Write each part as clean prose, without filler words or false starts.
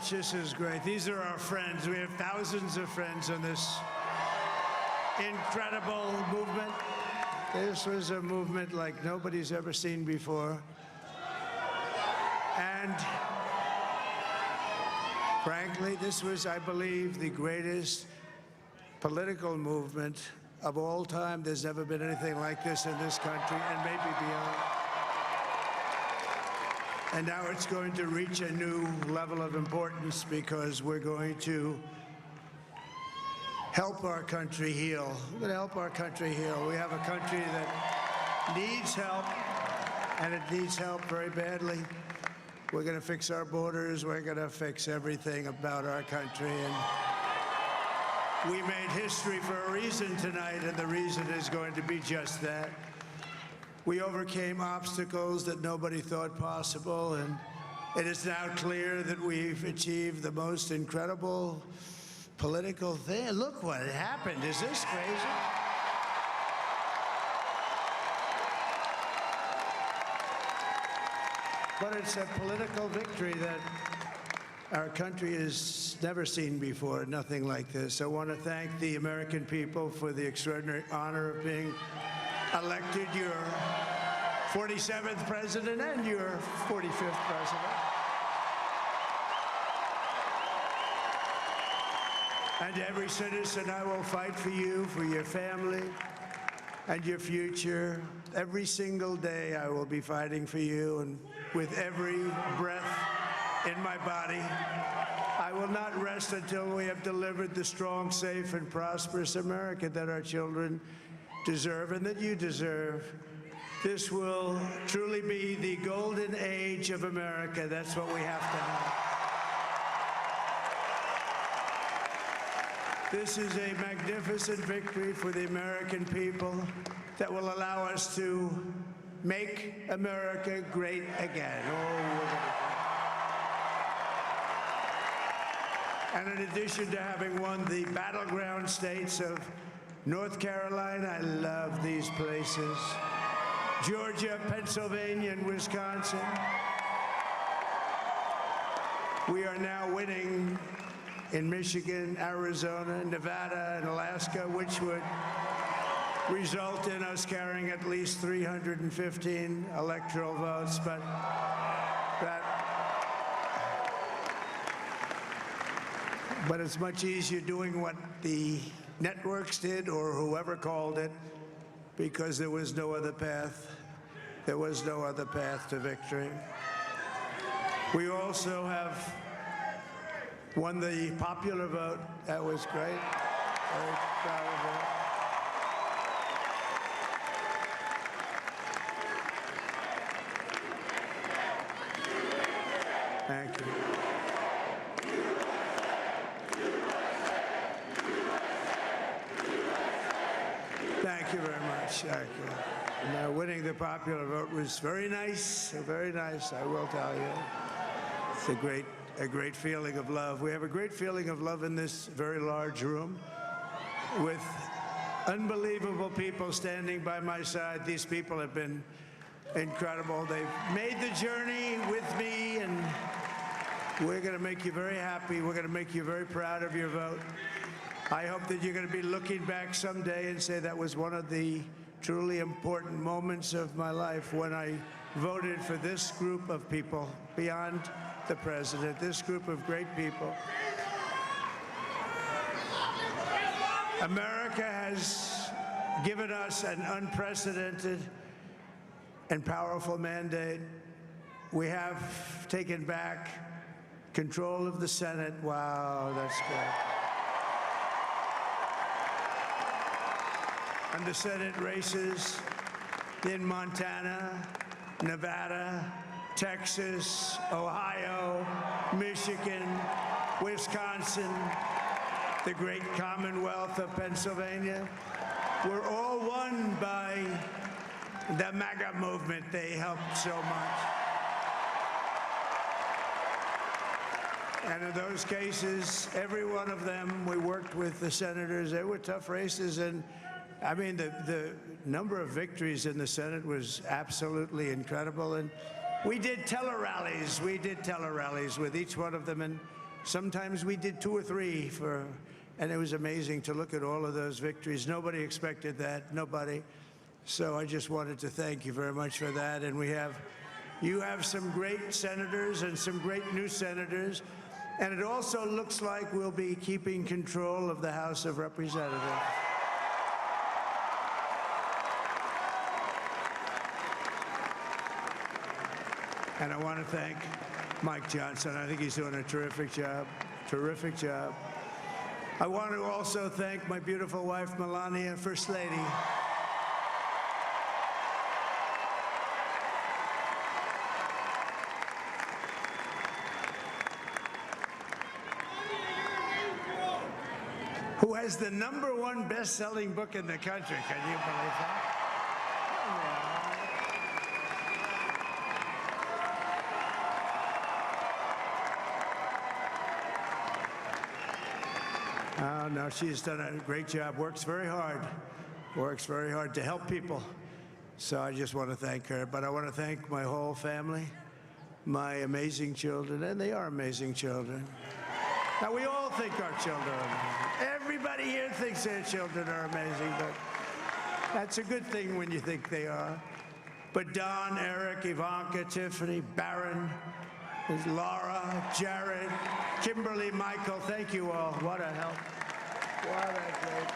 much. This is great. These are our friends. We have thousands of friends on this incredible movement. This was a movement like nobody's ever seen before. And frankly, this was, I believe, the greatest political movement of all time. There's never been anything like this in this country, and maybe beyond. And now it's going to reach a new level of importance because we're going to help our country heal. We're going to help our country heal. We have a country that needs help, and it needs help very badly. We're going to fix our borders. We're going to fix everything about our country. And we made history for a reason tonight, and the reason is going to be just that. We overcame obstacles that nobody thought possible, and it is now clear that we've achieved the most incredible political thing. Look what happened. Is this crazy? But it's a political victory that our country has never seen before, nothing like this. I want to thank the American people for the extraordinary honor of being elected your 47th president and your 45th president. And every citizen, I will fight for you, for your family, and your future. Every single day, I will be fighting for you, and with every breath in my body, I will not rest until we have delivered the strong, safe, and prosperous America that our children deserve and that you deserve. This will truly be the golden age of America. That's what we have to have. This is a magnificent victory for the American people that will allow us to make America great again. And in addition to having won the battleground states of North Carolina, I love these places, Georgia, Pennsylvania, and Wisconsin, we are now winning in Michigan, Arizona, Nevada, and Alaska, which would result in us carrying at least 315 electoral votes. But it's much easier doing what the networks did or whoever called it, because there was no other path. There was no other path to victory. We also have won the popular vote. That was great. Very proud of that. Thank you. Thank you very much. Thank you. Now, winning the popular vote was very nice, I will tell you. It's a great feeling of love. We have a great feeling of love in this very large room with unbelievable people standing by my side. These people have been incredible. They've made the journey with me, and we're going to make you very happy. We're going to make you very proud of your vote. I hope that you're going to be looking back someday and say that was one of the truly important moments of my life when I voted for this group of people beyond the president, this group of great people. America has given us an unprecedented and powerful mandate. We have taken back control of the Senate. Wow, that's good. And the Senate races in Montana, Nevada, Texas, Ohio, Michigan, Wisconsin, the great Commonwealth of Pennsylvania, were all won by the MAGA movement. They helped so much. And in those cases, every one of them, we worked with the senators. They were tough races, and I mean, the number of victories in the Senate was absolutely incredible. And we did tele-rallies. We did tele-rallies with each one of them. And Sometimes we did 2 or 3 and it was amazing to look at all of those victories. Nobody expected that, nobody. So I just wanted to thank you very much for that. And you have some great senators and some great new senators. And it also looks like we'll be keeping control of the House of Representatives. And I want to thank Mike Johnson. I think he's doing a terrific job, terrific job. I want to also thank my beautiful wife, Melania, First Lady. Who has the #1 best-selling book in the country. Can you believe that? Oh, no, she's done a great job, works very hard to help people. So I just want to thank her. But I want to thank my whole family, my amazing children, and they are amazing children. Now, we all think our children are amazing. Everybody here thinks their children are amazing, but that's a good thing when you think they are. But Don, Eric, Ivanka, Tiffany, Barron, Laura, Jared, Kimberly, Michael, thank you all. What a help. What a great help.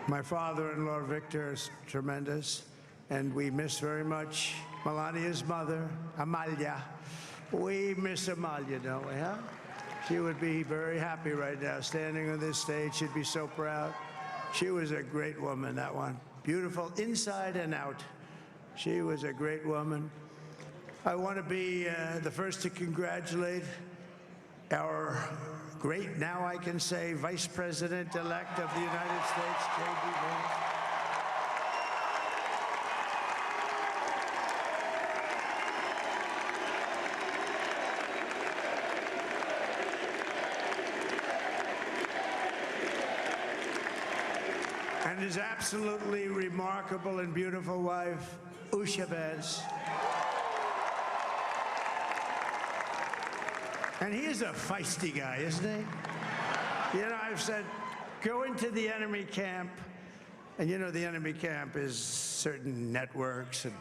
My father-in-law, Victor, is tremendous, and we miss very much Melania's mother, Amalia. We miss Amalia, don't we, huh? She would be very happy right now, standing on this stage. She'd be so proud. She was a great woman, that one. Beautiful inside and out. She was a great woman. I want to be the first to congratulate our great, now I can say, Vice President-elect of the United States, J.D. Vance. And his absolutely remarkable and beautiful wife, Usha Vance. And he is a feisty guy, isn't he? You know, I've said, go into the enemy camp, and you know the enemy camp is certain networks, and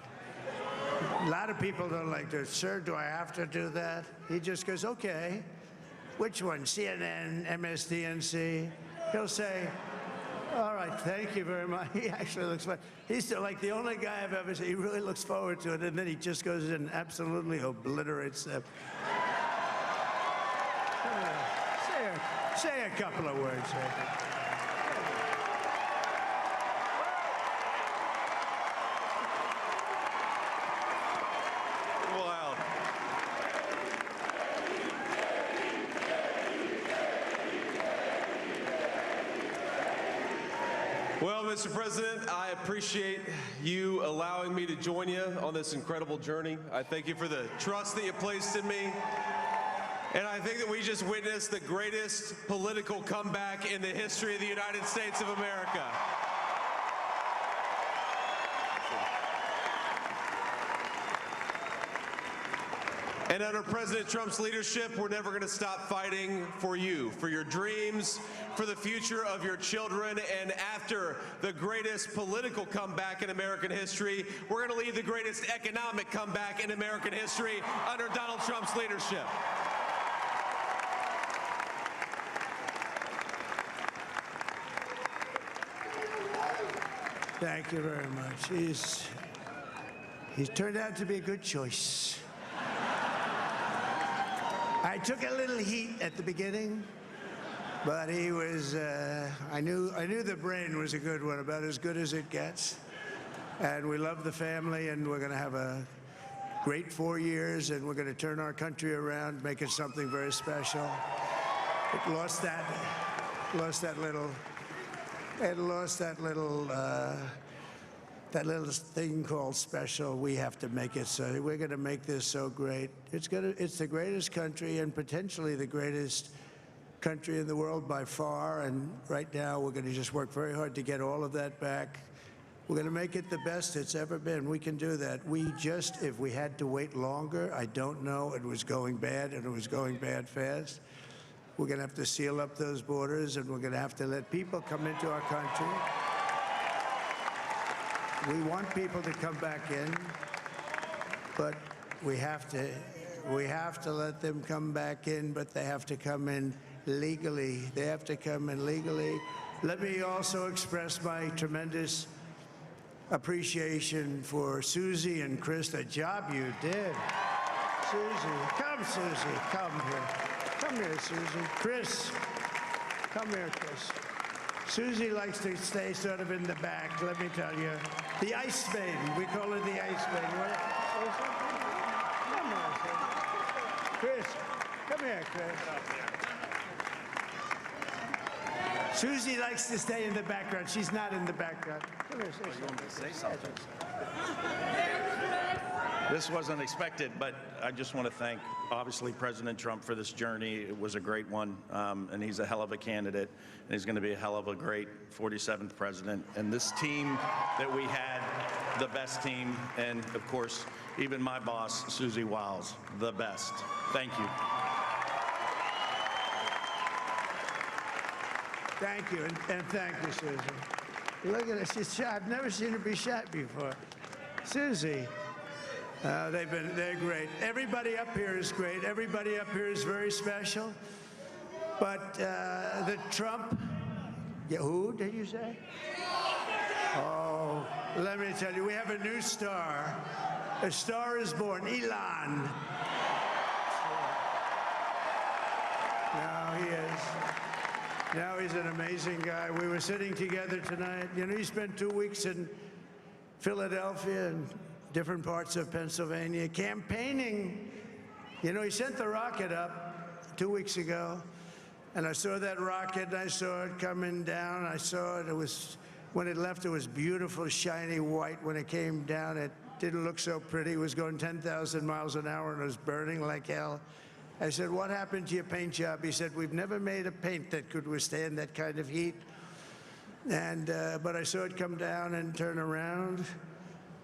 a lot of people don't like to, sir, do I have to do that? He just goes, okay, which one, CNN, MSDNC? He'll say, all right, thank you very much. He actually looks fun. He's like the only guy I've ever seen. He really looks forward to it, and then he just goes in and absolutely obliterates them. Say a couple of words. Wow. Well, Mr. President, I appreciate you allowing me to join you on this incredible journey. I thank you for the trust that you placed in me. And I think that we just witnessed the greatest political comeback in the history of the United States of America. And under President Trump's leadership, we're never going to stop fighting for you, for your dreams, for the future of your children. And after the greatest political comeback in American history, we're going to lead the greatest economic comeback in American history under Donald Trump's leadership. Thank you very much. He's turned out to be a good choice. I took a little heat at the beginning, but he was, I knew the brain was a good one, about as good as it gets. And we love the family, and we're going to have a great 4 years, and we're going to turn our country around, make it something very special. It lost that little thing called special. We have to make it so. We're going to make this so great. It's the greatest country and potentially the greatest country in the world by far. And right now we're going to just work very hard to get all of that back. We're going to make it the best it's ever been. We can do that. If we had to wait longer, I don't know. It was going bad, and it was going bad fast. We're going to have to seal up those borders, and we're going to have to let people come into our country. We want people to come back in, but we have to let them come back in, but they have to come in legally. They have to come in legally. Let me also express my tremendous appreciation for Susie and Chris, the job you did. Susie, come here. Come here, Susie. Chris, come here, Chris. Susie likes to stay sort of in the back, let me tell you. The Ice Maiden, we call her the Ice Maiden. Come here, Chris. Come here, Chris. Susie likes to stay in the background. She's not in the background. Come here, say something. This wasn't expected, but I just want to thank, obviously, President Trump for this journey. It was a great one, and he's a hell of a candidate, and he's going to be a hell of a great 47th president. And this team that we had, the best team, and, of course, even my boss, Susie Wiles, the best. Thank you. Thank you, and thank you, Susie. Look at her, she's shy. I've never seen her be shy before. Susie, they're great. Everybody up here is great. Everybody up here is very special. But the Trump, who did you say? Oh, let me tell you, we have a new star. A star is born, Elon. Now he is. Now he's an amazing guy. We were sitting together tonight. You know, he spent 2 weeks in Philadelphia and different parts of Pennsylvania campaigning. You know, he sent the rocket up 2 weeks ago, and I saw that rocket, and I saw it coming down. I saw it. It was, when it left, it was beautiful, shiny white. When it came down, it didn't look so pretty. It was going 10,000 miles an hour, and it was burning like hell. I said, what happened to your paint job? He said, we've never made a paint that could withstand that kind of heat. And, but I saw it come down and turn around.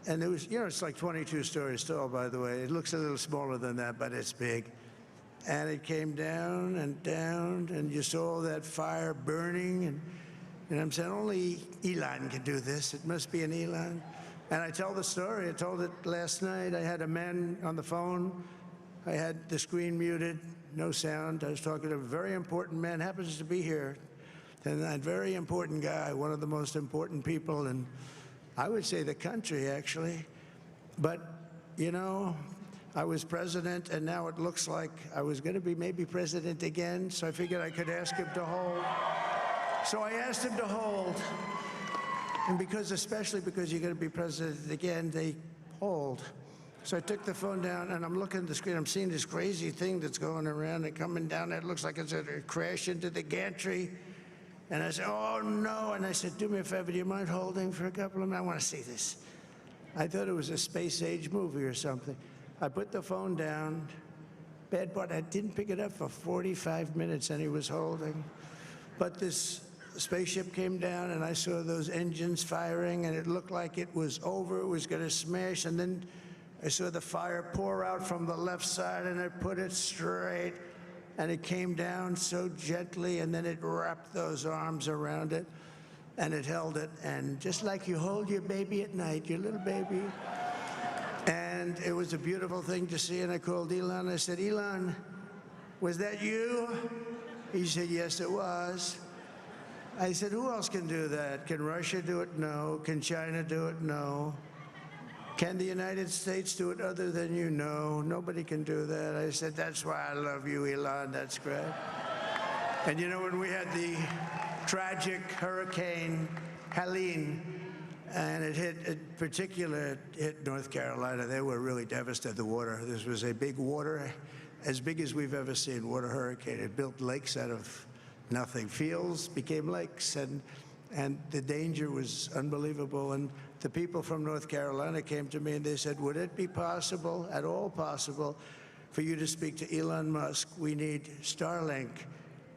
And it was, you know, it's like 22 stories tall, by the way. It looks a little smaller than that, but it's big. And it came down, and you saw that fire burning. And I'm saying, only Elon can do this. It must be an Elon. And I tell the story. I told it last night. I had a man on the phone. I had the screen muted, no sound. I was talking to a very important man, happens to be here. And that very important guy, one of the most important people in, I would say, the country, actually. But, you know, I was president, and now it looks like I was going to be maybe president again, so I figured I could ask him to hold. So I asked him to hold. And especially because you're going to be president again, they hold. So I took the phone down, and I'm looking at the screen. I'm seeing this crazy thing that's going around and coming down. It looks like it's going to crash into the gantry. And I said, oh, no. And I said, do me a favor, do you mind holding for a couple of minutes? I want to see this. I thought it was a space-age movie or something. I put the phone down. Bad part, I didn't pick it up for 45 minutes, and he was holding. But this spaceship came down, and I saw those engines firing, and it looked like it was over. It was going to smash, and then I saw the fire pour out from the left side, and I put it straight, and it came down so gently, and then it wrapped those arms around it, and it held it, and just like you hold your baby at night, your little baby. And it was a beautiful thing to see, and I called Elon. I said, Elon, was that you? He said, yes, it was. I said, who else can do that? Can Russia do it? No. Can China do it? No. Can the United States do it other than you? No, nobody can do that. I said, that's why I love you, Elon. That's great. And you know, when we had the tragic Hurricane Helene, and it hit North Carolina, they were really devastated, the water. This was a big water, as big as we've ever seen, water hurricane. It built lakes out of nothing. Fields became lakes, and the danger was unbelievable. And the people from North Carolina came to me and they said, would it be possible, at all possible, for you to speak to Elon Musk? We need Starlink.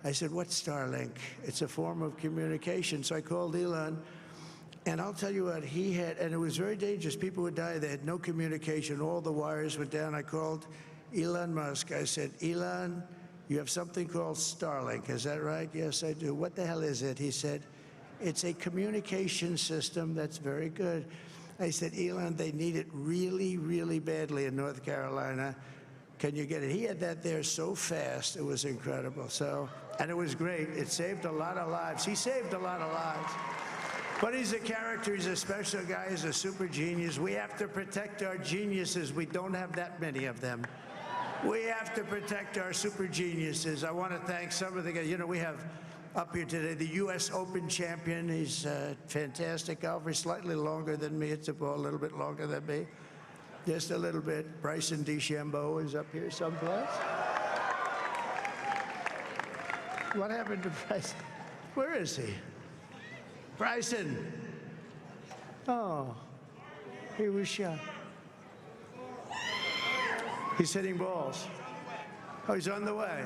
I said, what's Starlink? It's a form of communication. So I called Elon. And I'll tell you what, he had, and it was very dangerous. People would die. They had no communication. All the wires went down. I called Elon Musk. I said, Elon, you have something called Starlink. Is that right? Yes, I do. What the hell is it? He said, it's a communication system that's very good. I said, Elon, they need it really, really badly in North Carolina. Can you get it? He had that there so fast. It was incredible. So, and it was great. It saved a lot of lives. He saved a lot of lives. But he's a character. He's a special guy. He's a super genius. We have to protect our geniuses. We don't have that many of them. We have to protect our super geniuses. I want to thank some of the guys. You know, we have up here today the U.S. Open champion. He's a fantastic golfer, slightly longer than me. It's a little bit longer than me. Just a little bit. Bryson DeChambeau is up here someplace. What happened to Bryson? Where is he? Bryson. Oh, he was shot. He's hitting balls. Oh, he's on the way.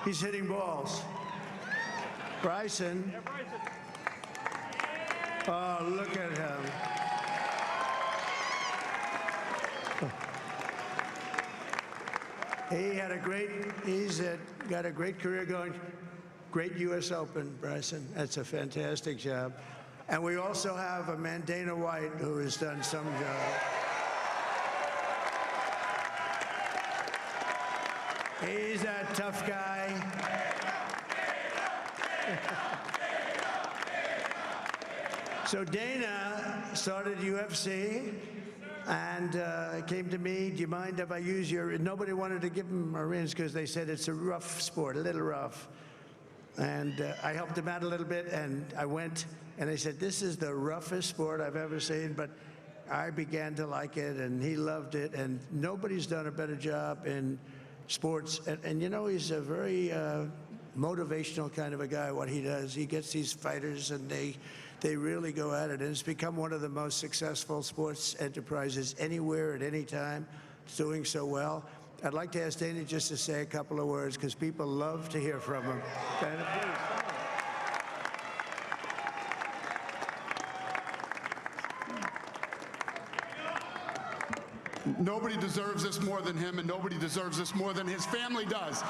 He's hitting balls. Bryson. Oh, look at him. He's got a great career going. Great U.S. Open, Bryson. That's a fantastic job. And we also have a man, Dana White, who has done some job. He's a tough guy. So Dana started UFC and came to me, do you mind if I use your, nobody wanted to give him a rinse because they said it's a rough sport, a little rough. And I helped him out a little bit, and I went, and I said, this is the roughest sport I've ever seen, but I began to like it, and he loved it, and nobody's done a better job in sports. And you know, he's a very motivational kind of a guy, what he does. He gets these fighters, and they really go at it, and it's become one of the most successful sports enterprises anywhere at any time. It's doing so well. I'd like to ask Dana just to say a couple of words, because people love to hear from him. Dana, please. Nobody deserves this more than him, and nobody deserves this more than his family does.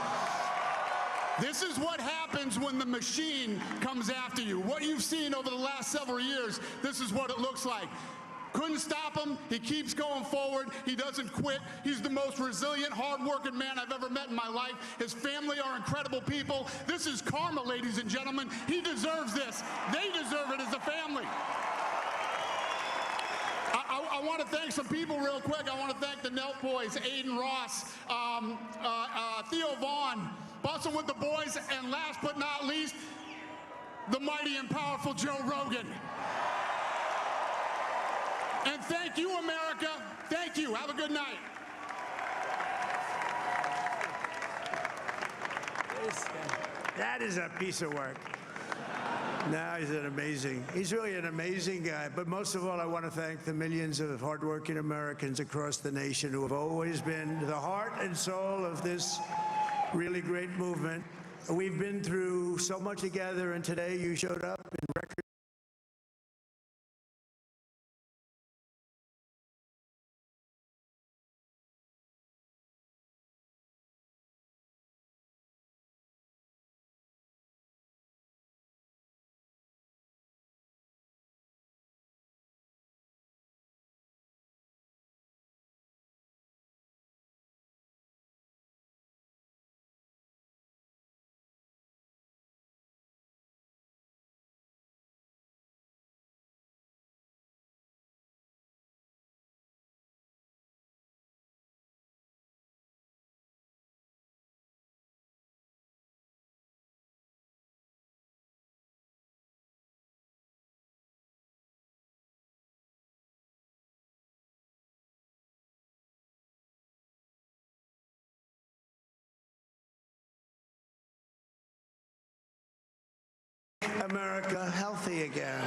This is what happens when the machine comes after you. What you've seen over the last several years, this is what it looks like. Couldn't stop him. He keeps going forward. He doesn't quit. He's the most resilient, hard-working man I've ever met in my life. His family are incredible people. This is karma, ladies and gentlemen. He deserves this. They deserve it as a family. I want to thank some people real quick. I want to thank the Nelk boys, Aiden Ross, Theo Vaughn, busting with the boys, and last but not least, the mighty and powerful Joe Rogan. And thank you, America. Thank you. Have a good night. That is a piece of work. No, he's really an amazing guy. But most of all, I want to thank the millions of hardworking Americans across the nation who have always been the heart and soul of this really great movement. We've been through so much together, and today you showed up in record. America healthy again.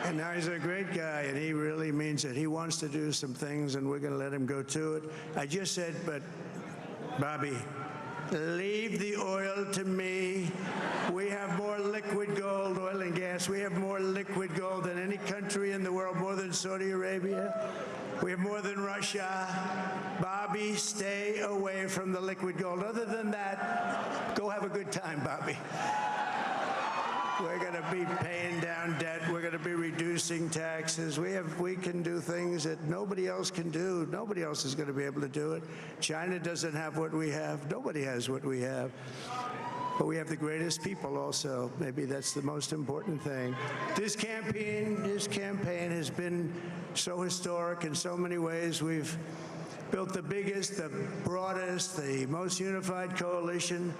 And now he's a great guy, and he really means it. He wants to do some things, and we're going to let him go to it. I just said, but Bobby, leave the oil to me. We have more liquid gold, oil and gas. We have more liquid gold than any country in the world, more than Saudi Arabia. We have more than Russia. Bobby, stay away from the liquid gold. Other than that, go have a good time, Bobby. We're going to be paying down debt. We're going to be reducing taxes. We can do things that nobody else can do. Nobody else is going to be able to do it. China doesn't have what we have. Nobody has what we have. But we have the greatest people also. Maybe that's the most important thing. This campaign has been so historic in so many ways. We've built the biggest, the broadest, the most unified coalition.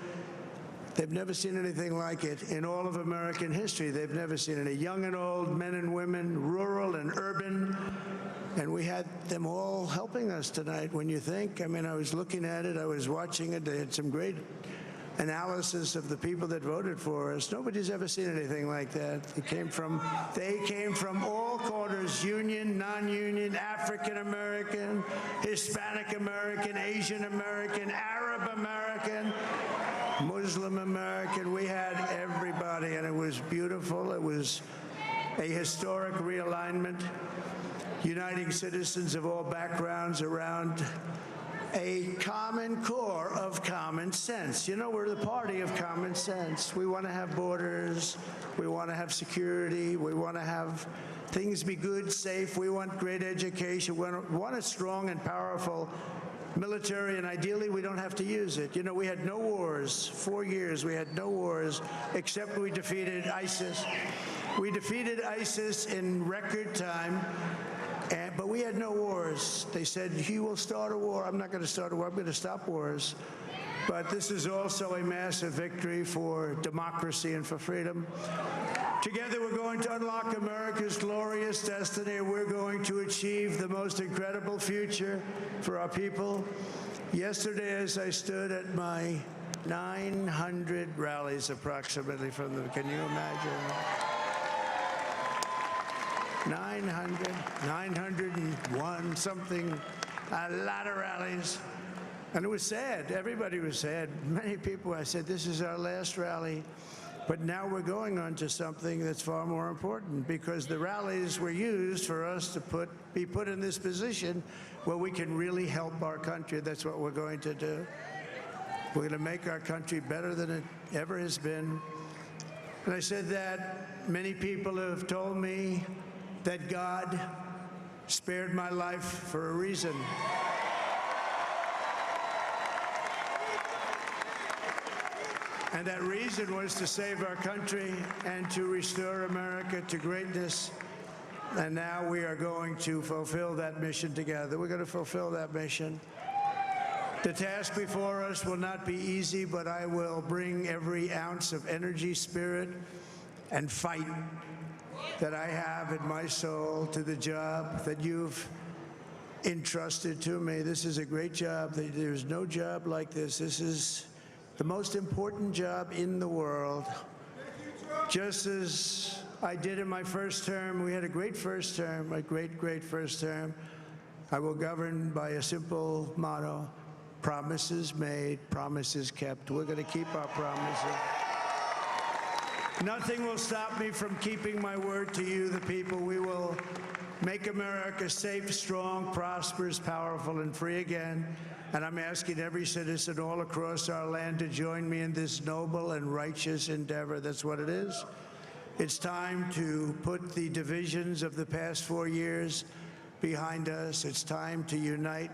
They've never seen anything like it in all of American history. They've never seen it. Young and old, men and women, rural and urban. And we had them all helping us tonight. When you think, I mean, I was looking at it, I was watching it. They had some great analysis of the people that voted for us. Nobody's ever seen anything like that. They came from all corners, union, non-union, African American, Hispanic American, Asian American, Arab American, Muslim American. We had everybody, and it was beautiful. It was a historic realignment, uniting citizens of all backgrounds around a common core of common sense. You know, we're the party of common sense. We want to have borders. We want to have security. We want to have things be good, safe. We want great education. We want a strong and powerful military, and ideally we don't have to use it. You know, we had no wars. 4 years we had no wars, except we defeated ISIS. We defeated ISIS in record time. But we had no wars. They said, he will start a war. I'm not going to start a war. I'm going to stop wars. But this is also a massive victory for democracy and for freedom. Together, we're going to unlock America's glorious destiny. We're going to achieve the most incredible future for our people. Yesterday, as I stood at my 900 rallies approximately from them, can you imagine? 901 something, a lot of rallies. And it was sad. Everybody was sad. Many people, I said, this is our last rally. But now we're going on to something that's far more important, because the rallies were used for us to be put in this position where we can really help our country. That's what we're going to do. We're going to make our country better than it ever has been. And I said that many people have told me that God spared my life for a reason. And that reason was to save our country and to restore America to greatness. And now we are going to fulfill that mission together. We're going to fulfill that mission. The task before us will not be easy, but I will bring every ounce of energy, spirit, and fight that I have in my soul to the job that you've entrusted to me. This is a great job. There's no job like this. This is the most important job in the world. Just as I did in my first term, we had a great first term, a great, great first term. I will govern by a simple motto: promises made, promises kept. We're going to keep our promises. Nothing will stop me from keeping my word to you, the people. We will make America safe, strong, prosperous, powerful, and free again. And I'm asking every citizen all across our land to join me in this noble and righteous endeavor. That's what it is. It's time to put the divisions of the past 4 years behind us. It's time to unite.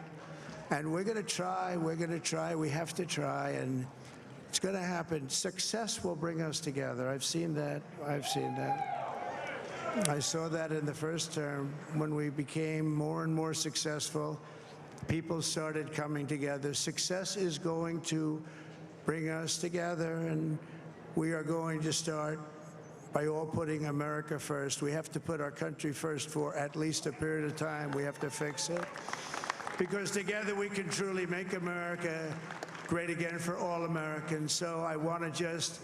And we're going to try. We're going to try. We have to try. And it's going to happen. Success will bring us together. I've seen that. I've seen that. I saw that in the first term when we became more and more successful. People started coming together. Success is going to bring us together, and we are going to start by all putting America first. We have to put our country first for at least a period of time. We have to fix it, because together we can truly make America great again for all Americans. So I want to just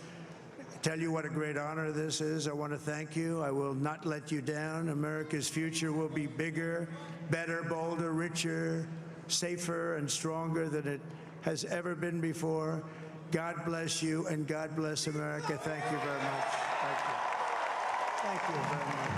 tell you what a great honor this is. I want to thank you. I will not let you down. America's future will be bigger, better, bolder, richer, safer, and stronger than it has ever been before. God bless you, and God bless America. Thank you very much. Thank you. Thank you very much.